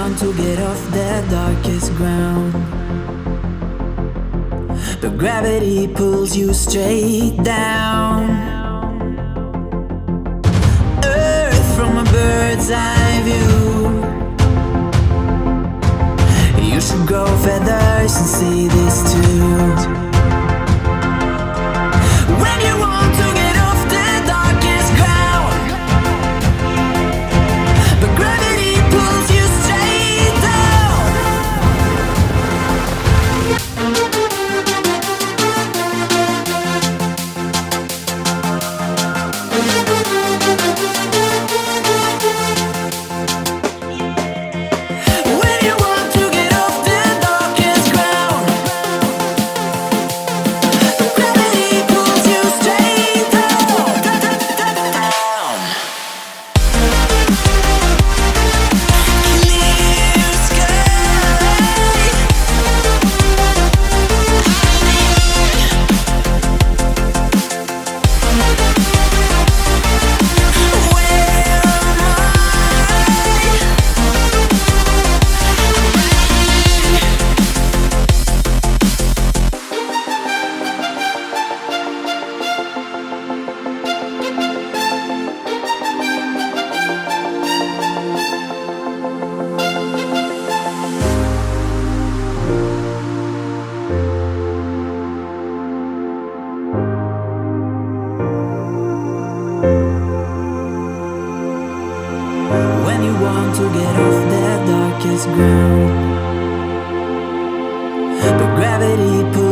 want to get off the darkest ground, but gravity pulls you straight down. Earth from a bird's eye view. You should grow feathers and see this too. When you want to get off the darkest ground, but gravity pulls you straight down. When you want to get off the darkest ground, but gravity pulls you straight down. Clear sky. When you want to get off the darkest ground, but gravity pulls